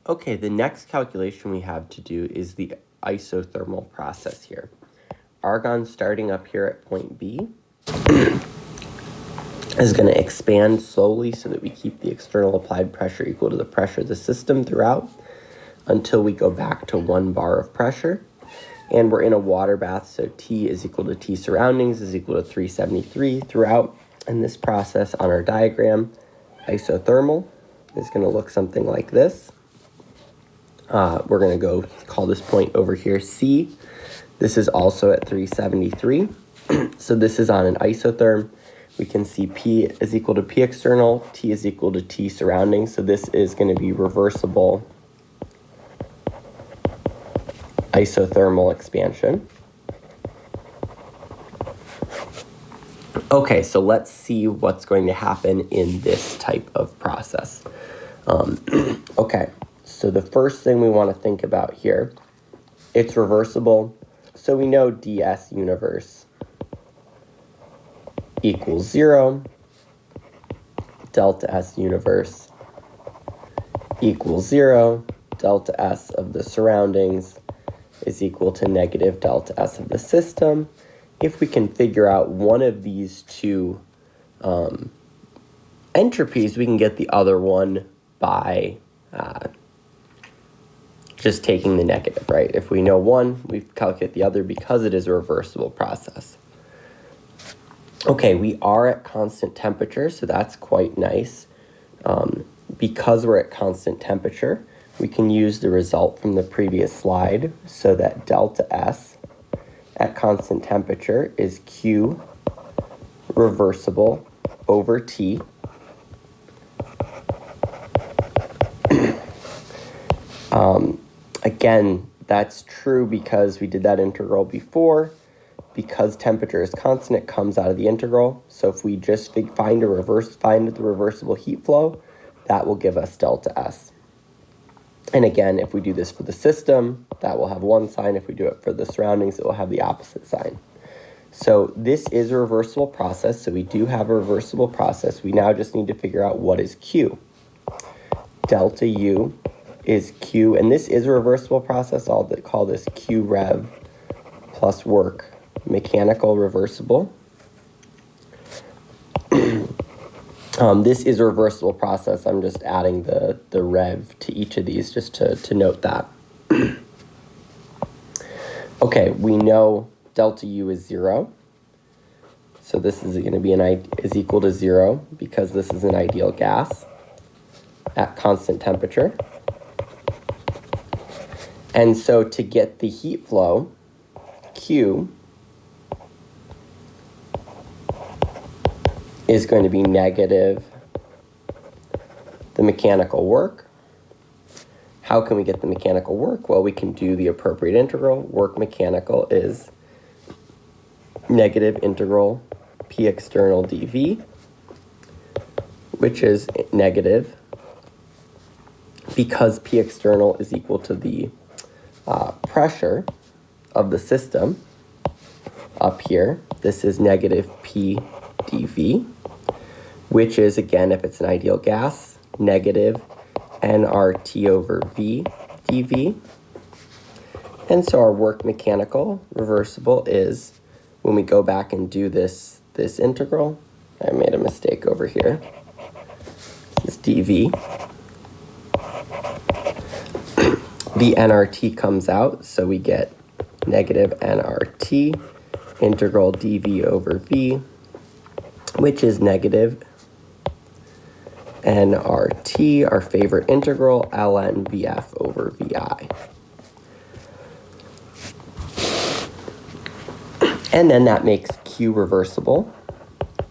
Okay, the next calculation we have to do is the isothermal process here. Argon starting up here at point B is going to expand slowly so that we keep the external applied pressure equal to the pressure of the system throughout until we go back to 1 bar of pressure. And we're in a water bath, so T is equal to T surroundings is equal to 373 throughout. And this process on our diagram, isothermal, is going to look something like this. We're going to go call this point over here C. This is also at 373. So this is on an isotherm. We can see P is equal to P external, T is equal to T surrounding. So this is going to be reversible isothermal expansion. Okay, so let's see what's going to happen in this type of process. Okay, so the first thing we want to think about here, it's reversible. So we know ds universe equals 0, delta S universe equals 0, delta S of the surroundings is equal to negative delta S of the system. If we can figure out one of these two entropies, we can get the other one by just taking the negative, right? If we know one, we calculate the other because it is a reversible process. Okay, we are at constant temperature, so that's quite nice. Because we're at constant temperature, we can use the result from the previous slide so that delta S at constant temperature is Q reversible over T. Again, that's true because we did that integral before. Because temperature is constant, it comes out of the integral. So if we just find the reversible heat flow, that will give us delta S. And again, if we do this for the system, that will have one sign. If we do it for the surroundings, it will have the opposite sign. So this is a reversible process. So we do have a reversible process. We now just need to figure out what is Q. Delta U is Q, and this is a reversible process. I'll call this Q rev plus work mechanical reversible. This is a reversible process. I'm just adding the rev to each of these just to note that. Okay, we know delta U is 0. So this is going to be is equal to 0 because this is an ideal gas at constant temperature. And so to get the heat flow, Q is going to be negative the mechanical work. How can we get the mechanical work? Well, we can do the appropriate integral. Work mechanical is negative integral P external dV, which is negative because P external is equal to the pressure of the system up here. This is negative P dV, which is, again, if it's an ideal gas, negative nRT over V dV. And so our work mechanical reversible is, when we go back and do this integral, I made a mistake over here. This is dV. The nRT comes out, so we get negative nRT integral dV over V, which is negative nRT, our favorite integral, ln VF over VI. And then that makes Q reversible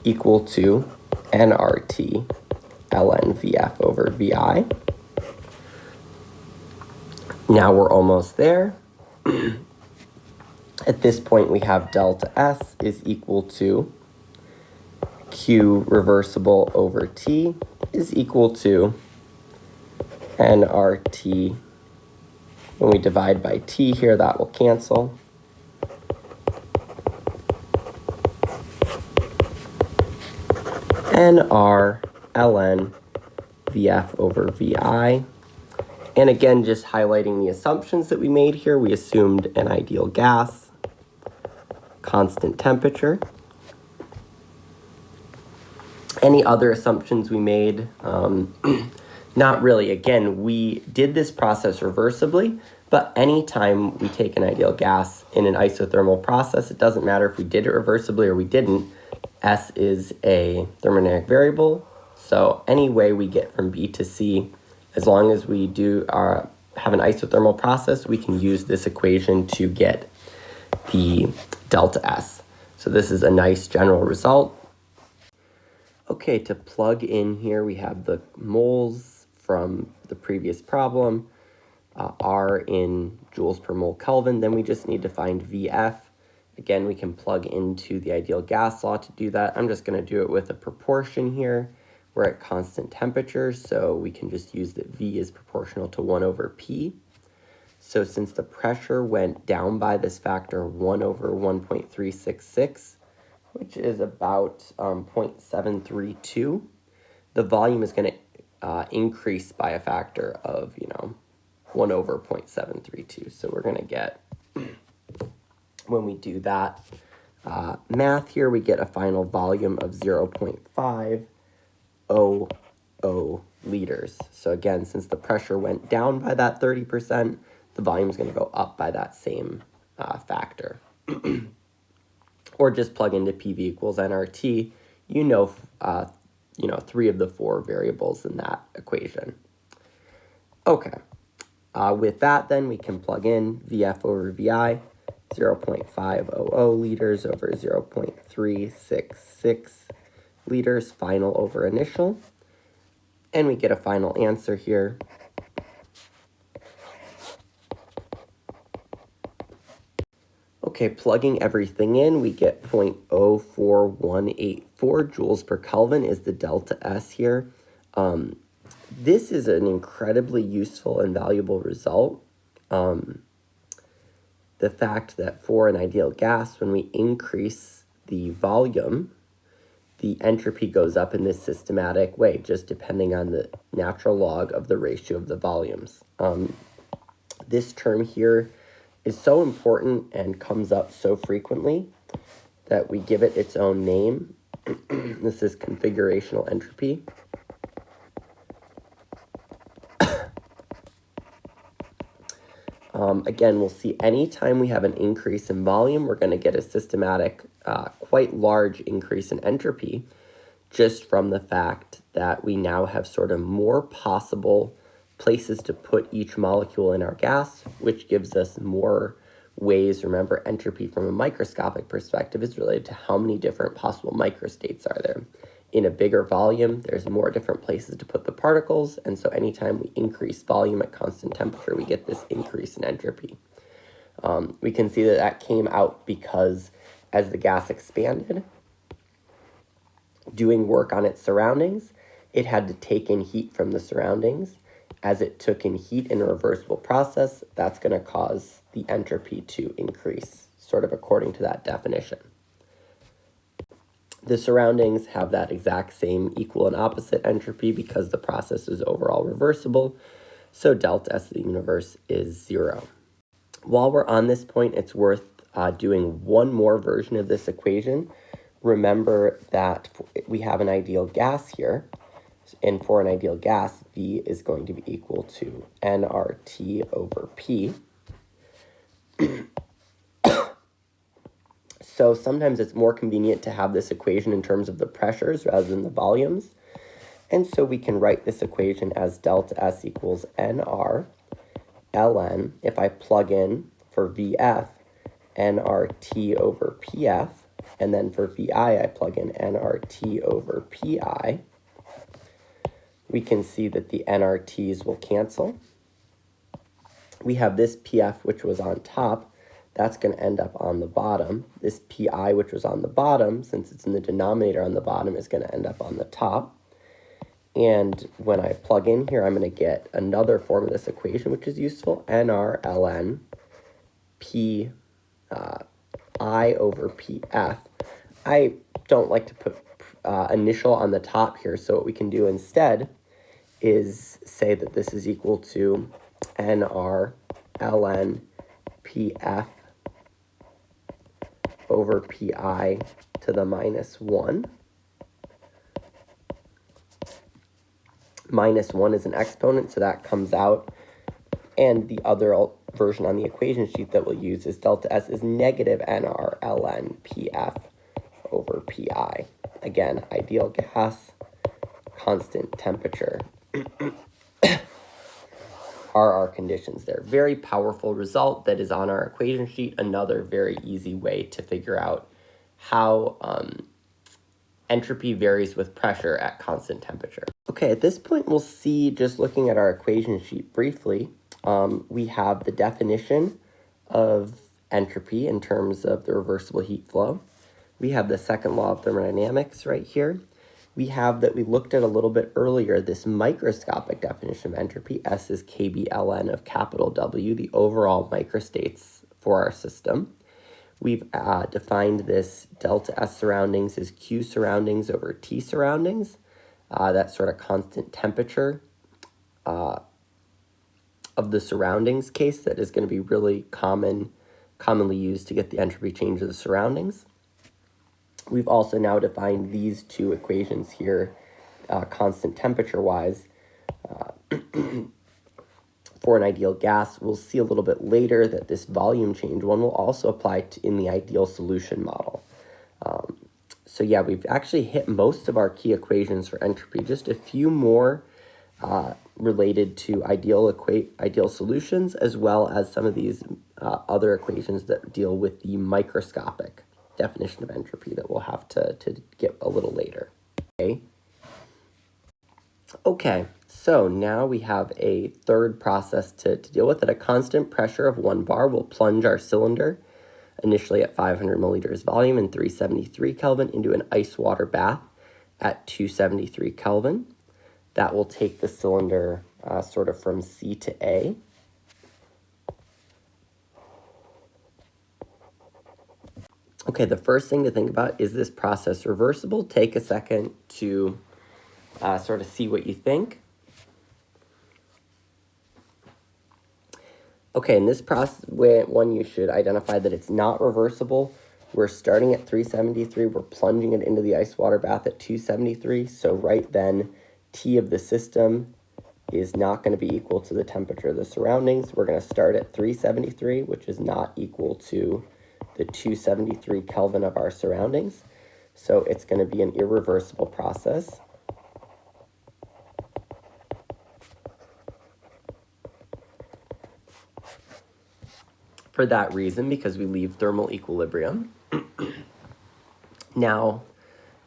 equal to nRT ln VF over VI. Now we're almost there. At this point, we have delta S is equal to Q reversible over T is equal to nRT. When we divide by T here, that will cancel. nR ln VF over VI. And again, just highlighting the assumptions that we made here, we assumed an ideal gas, constant temperature. Any other assumptions we made? Not really. Again, we did this process reversibly, but anytime we take an ideal gas in an isothermal process, it doesn't matter if we did it reversibly or we didn't. S is a thermodynamic variable, so any way we get from B to C, as long as we do have an isothermal process, we can use this equation to get the delta S. So this is a nice general result. Okay, to plug in here, we have the moles from the previous problem, R in joules per mole Kelvin. Then we just need to find VF. Again, we can plug into the ideal gas law to do that. I'm just going to do it with a proportion here. We're at constant temperature, so we can just use that V is proportional to 1 over P. So since the pressure went down by this factor 1 over 1.366, which is about 0.732, the volume is going to increase by a factor of, 1 over 0.732. So we're going to get, when we do that math here, we get a final volume of 0.500 liters. So again, since the pressure went down by that 30%, the volume is going to go up by that same factor. Or just plug into PV equals nRT, you know 3 of the 4 variables in that equation. Okay, with that then we can plug in VF over VI, 0.500 liters over 0.366 liters, final over initial, and we get a final answer here. Okay, plugging everything in, we get 0.04184 joules per Kelvin is the delta S here. This is an incredibly useful and valuable result. The fact that for an ideal gas, when we increase the volume, the entropy goes up in this systematic way, just depending on the natural log of the ratio of the volumes. This term here is so important and comes up so frequently that we give it its own name. This is configurational entropy. Again, we'll see anytime we have an increase in volume, we're going to get a systematic, quite large increase in entropy, just from the fact that we now have sort of more possible places to put each molecule in our gas, which gives us more ways. Remember, entropy from a microscopic perspective is related to how many different possible microstates are there. In a bigger volume, there's more different places to put the particles, and so anytime we increase volume at constant temperature, we get this increase in entropy. We can see that that came out because as the gas expanded, doing work on its surroundings, it had to take in heat from the surroundings. As it took in heat in a reversible process, that's going to cause the entropy to increase, sort of according to that definition. The surroundings have that exact same equal and opposite entropy because the process is overall reversible, so delta S of the universe is 0. While we're on this point, it's worth doing one more version of this equation. Remember that we have an ideal gas here, and for an ideal gas, V is going to be equal to nRT over P. So sometimes it's more convenient to have this equation in terms of the pressures rather than the volumes. And so we can write this equation as delta S equals NR ln. If I plug in for VF, nRT over PF, and then for VI, I plug in nRT over PI, we can see that the nRTs will cancel. We have this PF, which was on top. That's going to end up on the bottom. This PI, which was on the bottom, since it's in the denominator on the bottom, is going to end up on the top. And when I plug in here, I'm going to get another form of this equation, which is useful, NR ln P I over PF. I don't like to put initial on the top here, so what we can do instead is say that this is equal to nr ln pf over pi to the minus 1. Minus 1 is an exponent, so that comes out. And the other version on the equation sheet that we'll use is delta S is negative nr ln pf over pi. Again, ideal gas, constant temperature are our conditions there. Very powerful result that is on our equation sheet. Another very easy way to figure out how entropy varies with pressure at constant temperature. Okay, at this point we'll see, just looking at our equation sheet briefly, we have the definition of entropy in terms of the reversible heat flow. We have the second law of thermodynamics right here. We have that we looked at a little bit earlier, this microscopic definition of entropy. S is kBln of capital W, the overall microstates for our system. We've defined this delta S surroundings as Q surroundings over T surroundings. That sort of constant temperature of the surroundings case that is going to be really commonly used to get the entropy change of the surroundings. We've also now defined these two equations here, constant temperature-wise, for an ideal gas. We'll see a little bit later that this volume change one will also apply in the ideal solution model. So yeah, we've actually hit most of our key equations for entropy. Just a few more related to ideal solutions, as well as some of these other equations that deal with the microscopic definition of entropy that we'll have to get a little later. Okay, so now we have a third process to deal with. At a constant pressure of 1 bar, we'll plunge our cylinder, initially at 500 milliliters volume and 373 Kelvin, into an ice water bath at 273 Kelvin. That will take the cylinder sort of from C to A. Okay, the first thing to think about, is this process reversible? Take a second to sort of see what you think. Okay, in this process, one, you should identify that it's not reversible. We're starting at 373, we're plunging it into the ice water bath at 273, so right then, T of the system is not going to be equal to the temperature of the surroundings. We're going to start at 373, which is not equal to the 273 Kelvin of our surroundings. So it's going to be an irreversible process. For that reason, because we leave thermal equilibrium. Now,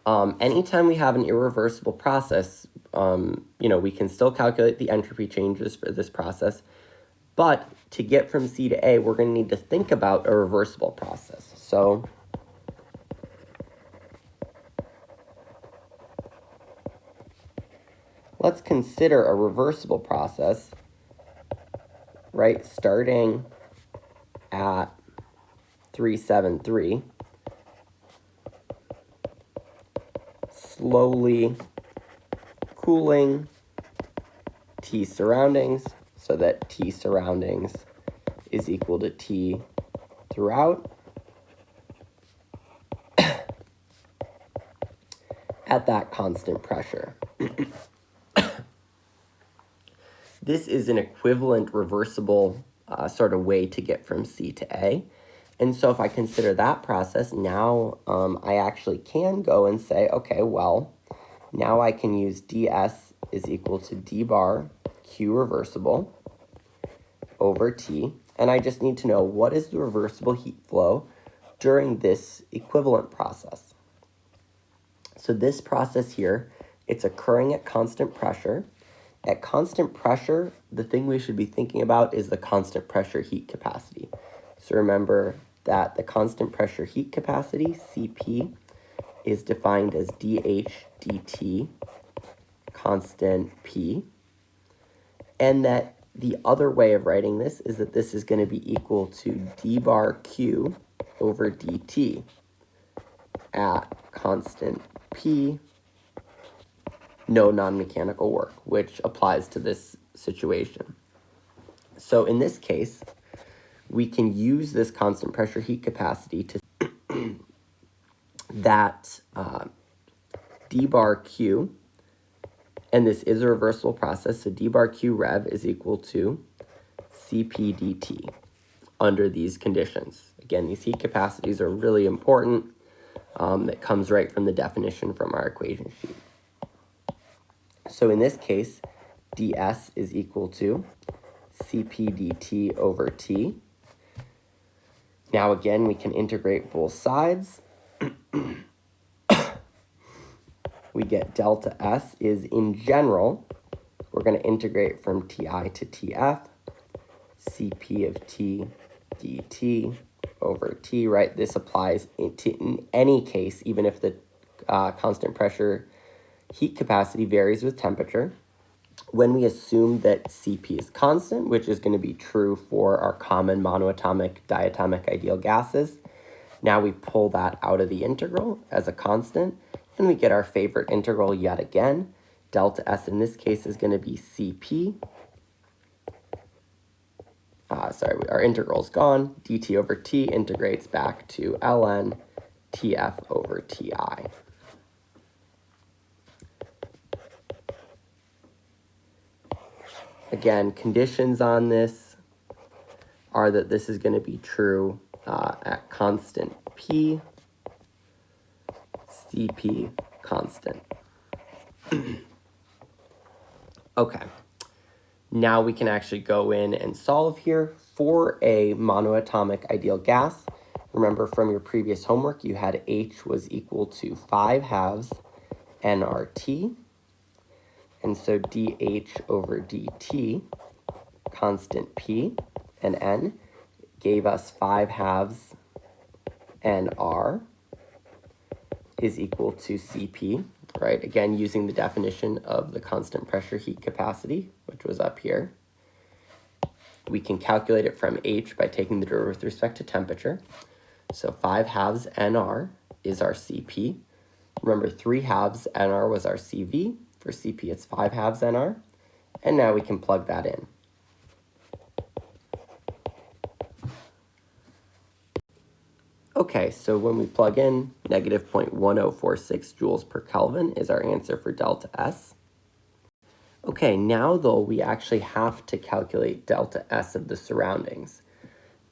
anytime we have an irreversible process, we can still calculate the entropy changes for this process, but to get from C to A, we're going to need to think about a reversible process. So let's consider a reversible process, right, starting at 373, slowly cooling T surroundings so that T surroundings is equal to T throughout at that constant pressure. This is an equivalent reversible sort of way to get from C to A. And so if I consider that process, now I actually can go and say, okay, well, now I can use ds is equal to d bar q reversible over T. And I just need to know, what is the reversible heat flow during this equivalent process? So this process here, it's occurring at constant pressure. At constant pressure, the thing we should be thinking about is the constant pressure heat capacity. So remember that the constant pressure heat capacity, Cp, is defined as dH dt constant P. And that the other way of writing this is that this is going to be equal to d bar Q over dt at constant P no non-mechanical work, which applies to this situation. So in this case, we can use this constant pressure heat capacity to that d bar q, and this is a reversible process, so d bar q rev is equal to Cp dt under these conditions. Again, these heat capacities are really important. That comes right from the definition from our equation sheet. So in this case, ds is equal to Cp dt over t. Now again, we can integrate both sides. We get delta S is, in general, we're going to integrate from Ti to Tf, Cp of T dt over T, right? This applies in any case, even if the constant pressure heat capacity varies with temperature. When we assume that Cp is constant, which is going to be true for our common monoatomic, diatomic ideal gases, now we pull that out of the integral as a constant, and we get our favorite integral yet again. Delta S in this case is going to be Cp. Our integral's gone. dt over t integrates back to ln Tf over Ti. Again, conditions on this are that this is going to be true at constant P, Cp constant. Okay, now we can actually go in and solve here for a monoatomic ideal gas. Remember from your previous homework, you had H was equal to 5/2 nRT. And so dH over dt, constant P and N, gave us 5/2 nR is equal to Cp, right? Again, using the definition of the constant pressure heat capacity, which was up here. We can calculate it from H by taking the derivative with respect to temperature. So 5/2 nR is our Cp. Remember, 3/2 nR was our Cv. For Cp, it's 5/2 nR. And now we can plug that in. Okay, so when we plug in, negative 0.1046 joules per Kelvin is our answer for delta S. Okay, now though, we actually have to calculate delta S of the surroundings.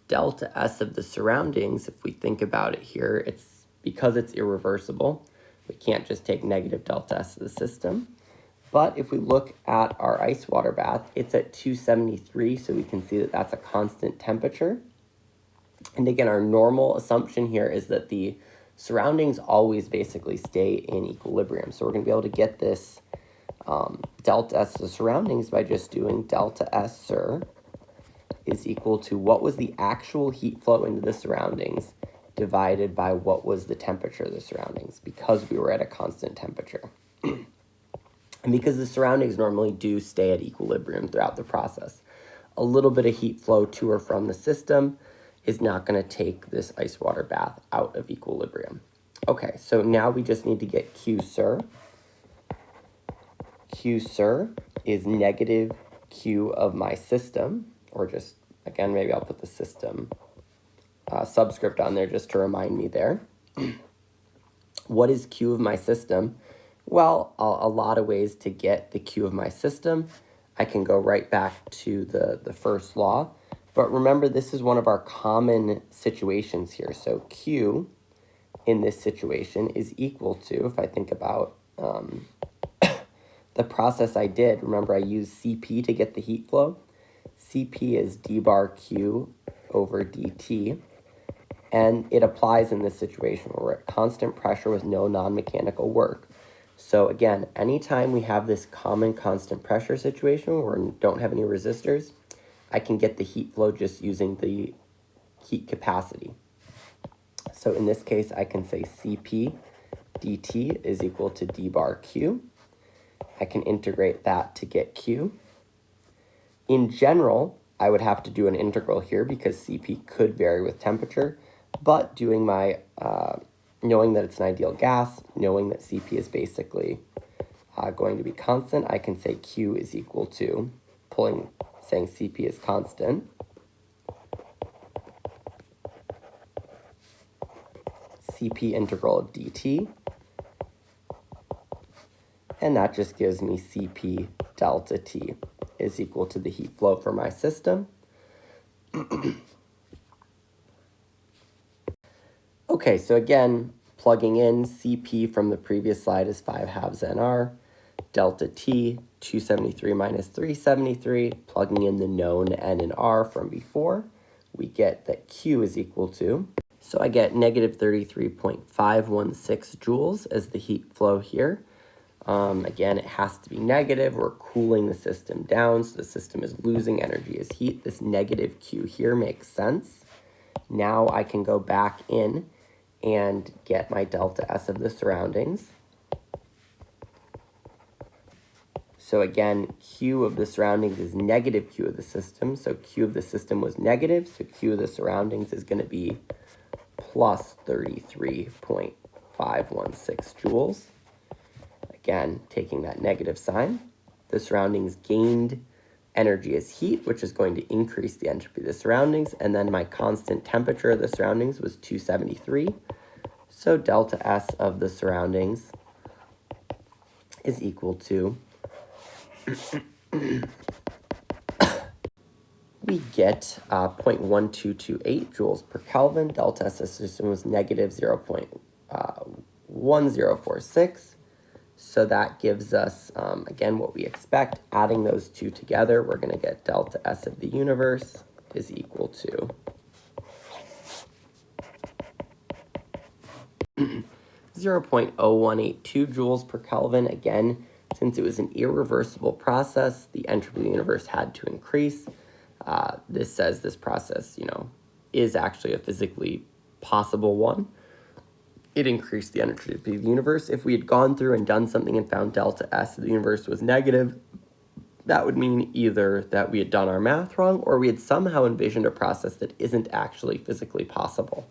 Delta S of the surroundings, if we think about it here, it's because it's irreversible. We can't just take negative delta S of the system. But if we look at our ice water bath, it's at 273, so we can see that that's a constant temperature. And again, our normal assumption here is that the surroundings always basically stay in equilibrium. So we're going to be able to get this delta S of the surroundings by just doing delta S sur is equal to what was the actual heat flow into the surroundings divided by what was the temperature of the surroundings, because we were at a constant temperature. And because the surroundings normally do stay at equilibrium throughout the process, a little bit of heat flow to or from the system is not going to take this ice water bath out of equilibrium. Okay, so now we just need to get Q sur. Q sur is negative Q of my system, or just, again, maybe I'll put the system subscript on there just to remind me there. What is Q of my system? Well, a lot of ways to get the Q of my system. I can go right back to the first law. But remember, this is one of our common situations here. So Q in this situation is equal to, if I think about the process I did, remember I used Cp to get the heat flow. Cp is d bar Q over dt. And it applies in this situation where we're at constant pressure with no non-mechanical work. So again, anytime we have this common constant pressure situation where we don't have any resistors, I can get the heat flow just using the heat capacity. So in this case, I can say Cp dt is equal to d bar Q. I can integrate that to get Q. In general, I would have to do an integral here because Cp could vary with temperature, but doing my knowing that it's an ideal gas, knowing that Cp is basically going to be constant, I can say Q is equal to, saying Cp is constant, Cp integral of dt, and that just gives me Cp delta T is equal to the heat flow for my system. Okay, so again, plugging in Cp from the previous slide is 5/2 nR, delta T, 273 minus 373, plugging in the known N and R from before, we get that Q is equal to, so I get negative 33.516 joules as the heat flow here. Again, it has to be negative. We're cooling the system down, so the system is losing energy as heat. This negative Q here makes sense. Now I can go back in and get my delta S of the surroundings. So again, Q of the surroundings is negative Q of the system. So Q of the system was negative, so Q of the surroundings is going to be plus 33.516 joules. Again, taking that negative sign, the surroundings gained energy as heat, which is going to increase the entropy of the surroundings, and then my constant temperature of the surroundings was 273. So delta S of the surroundings is equal to, we get 0.1228 joules per Kelvin. Delta S of the system was negative 0.1046. So that gives us, again, what we expect. Adding those two together, we're going to get delta S of the universe is equal to 0.0182 joules per Kelvin. Again, since it was an irreversible process, the entropy of the universe had to increase. This says this process, is actually a physically possible one. It increased the entropy of the universe. If we had gone through and done something and found delta S of the universe was negative, that would mean either that we had done our math wrong or we had somehow envisioned a process that isn't actually physically possible.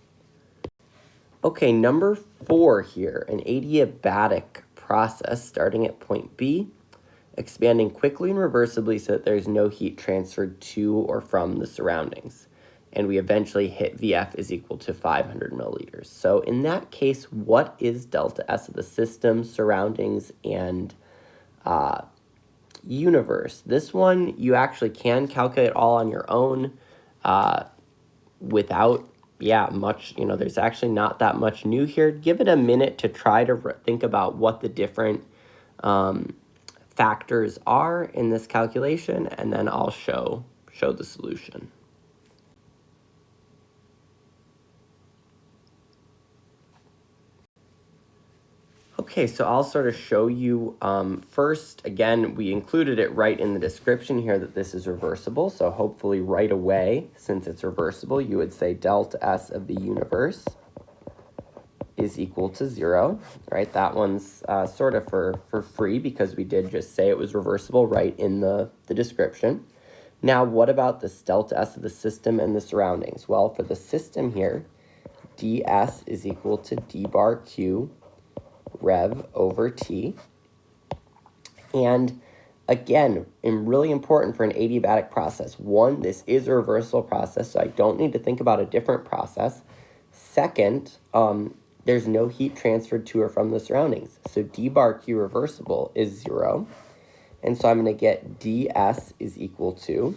Okay, number 4 here, an adiabatic process starting at point B, expanding quickly and reversibly so that there's no heat transferred to or from the surroundings. And we eventually hit Vf is equal to 500 milliliters. So in that case, what is delta S of the system, surroundings, and universe? This one you actually can calculate all on your own without, much, there's actually not that much new here. Give it a minute to try to think about what the different factors are in this calculation, and then I'll show the solution. Okay, so I'll sort of show you first. Again, we included it right in the description here that this is reversible. So hopefully right away, since it's reversible, you would say delta S of the universe is equal to 0, right? That one's sort of for free because we did just say it was reversible right in the description. Now, what about this delta S of the system and the surroundings? Well, for the system here, ds is equal to d bar q rev over T. And again, really important for an adiabatic process. One, this is a reversible process, so I don't need to think about a different process. Second, there's no heat transferred to or from the surroundings. So d bar q reversible is 0. And so I'm going to get ds is equal to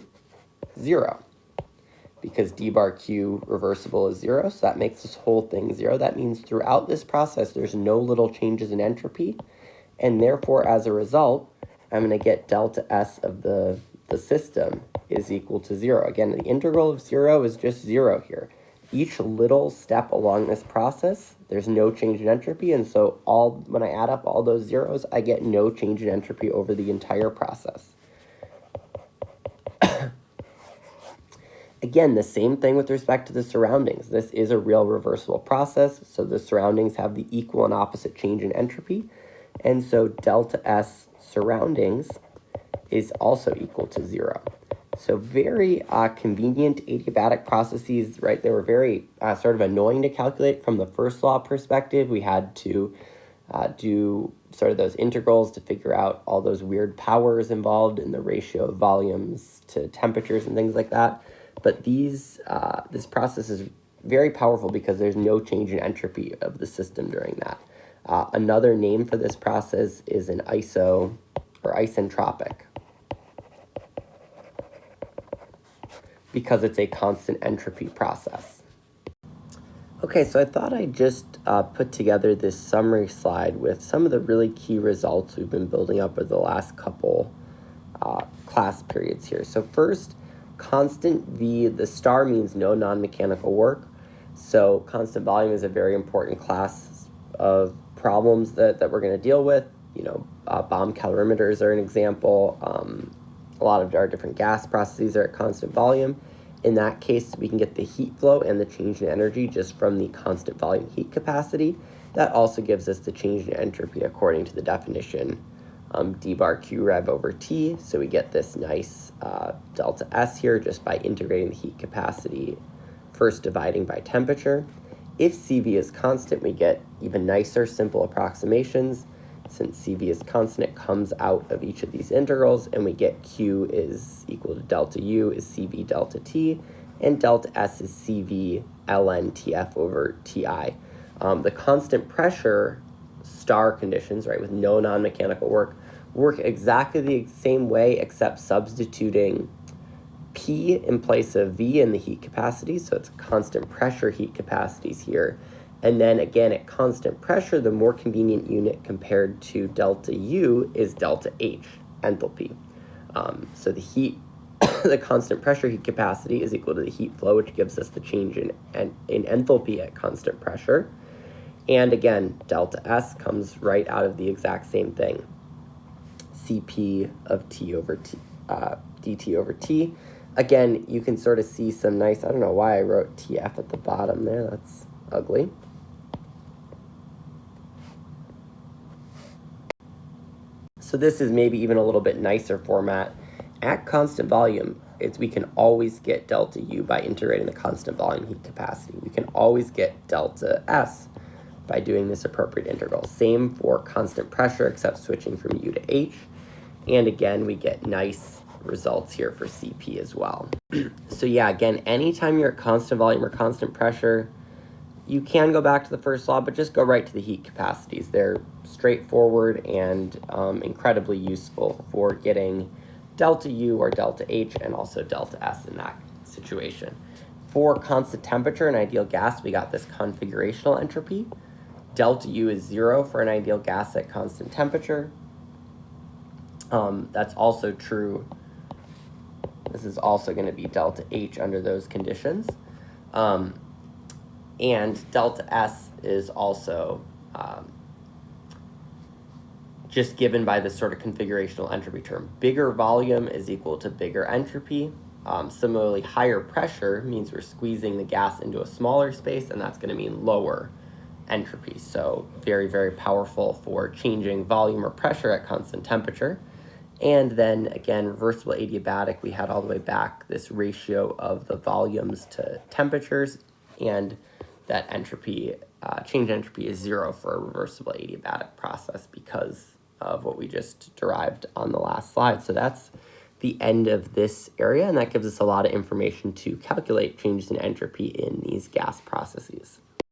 0. Because d bar q reversible is 0, so that makes this whole thing 0. That means throughout this process, there's no little changes in entropy, and therefore, as a result, I'm going to get delta S of the system is equal to 0. Again, the integral of 0 is just 0 here. Each little step along this process, there's no change in entropy, and so when I add up all those zeros, I get no change in entropy over the entire process. Again, the same thing with respect to the surroundings. This is a real reversible process, so the surroundings have the equal and opposite change in entropy. And so delta S surroundings is also equal to 0. So very convenient adiabatic processes, right? They were very sort of annoying to calculate from the first law perspective. We had to do sort of those integrals to figure out all those weird powers involved in the ratio of volumes to temperatures and things like that. But this process is very powerful because there's no change in entropy of the system during that. Another name for this process is an isentropic, because it's a constant entropy process. Okay, so I thought I'd just put together this summary slide with some of the really key results we've been building up over the last couple class periods here. So first, constant V, the star means no non-mechanical work. So constant volume is a very important class of problems that we're going to deal with. You know, bomb calorimeters are an example. A lot of our different gas processes are at constant volume. In that case, we can get the heat flow and the change in energy just from the constant volume heat capacity. That also gives us the change in entropy according to the definition, d bar q rev over T. So we get this nice delta S here just by integrating the heat capacity, first dividing by temperature. If CV is constant, we get even nicer simple approximations. Since CV is constant, it comes out of each of these integrals, and we get Q is equal to delta U is CV delta T, and delta S is CV ln TF over TI. The constant pressure star conditions, right, with no non-mechanical work exactly the same way, except substituting P in place of V in the heat capacity, so it's constant pressure heat capacities here. And then again, at constant pressure, the more convenient unit compared to delta U is delta H, enthalpy. So the heat, the constant pressure heat capacity is equal to the heat flow, which gives us the change in enthalpy at constant pressure. And again, delta S comes right out of the exact same thing. Cp of T over T, dt over T. Again, you can sort of see some nice, I don't know why I wrote TF at the bottom there, that's ugly. So this is maybe even a little bit nicer format. At constant volume, we can always get delta U by integrating the constant volume heat capacity. We can always get delta S by doing this appropriate integral. Same for constant pressure, except switching from U to H. And again, we get nice results here for CP as well. So yeah, again, anytime you're at constant volume or constant pressure, you can go back to the first law, but just go right to the heat capacities. They're straightforward and incredibly useful for getting delta U or delta H and also delta S in that situation. For constant temperature and ideal gas, we got this configurational entropy. Delta U is 0 for an ideal gas at constant temperature. That's also true. This is also going to be delta H under those conditions. And delta S is also just given by this sort of configurational entropy term. Bigger volume is equal to bigger entropy. Similarly, higher pressure means we're squeezing the gas into a smaller space, and that's going to mean lower entropy. So very, very powerful for changing volume or pressure at constant temperature. And then again, reversible adiabatic, we had all the way back this ratio of the volumes to temperatures, and that entropy, change in entropy is 0 for a reversible adiabatic process because of what we just derived on the last slide. So that's the end of this area, and that gives us a lot of information to calculate changes in entropy in these gas processes.